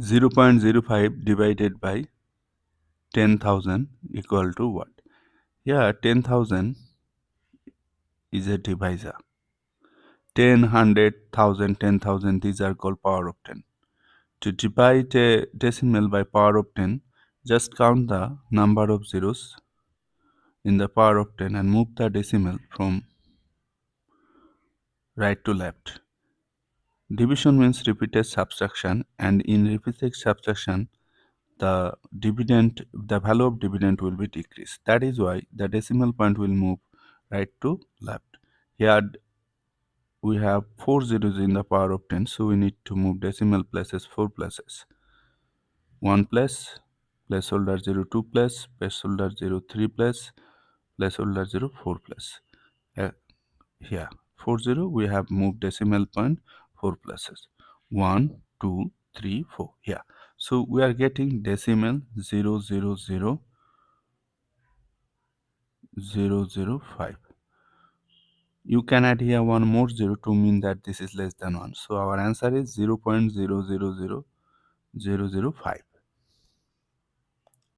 0.05 divided by 10,000 equal to what? Here 10,000 is a divisor. 10, 100,000, 10,000, these are called power of 10. To divide a decimal by power of 10, just count the number of zeros in the power of 10 and move the decimal from right to left. Division means repeated subtraction, and in repeated subtraction, the value of dividend will be decreased. That is why the decimal point will move right to left. Here we have 4 zeros in the power of 10, so we need to move decimal places 4 places. 1 place, placeholder 0 2 place, placeholder 0 3 place, placeholder 0 4 place. Here 40 we have moved decimal point 4 places. 1 2 3 4 here. So we are getting decimal 0.00005. You can add here one more 0 to mean that this is less than 1. So our answer is 0.000005.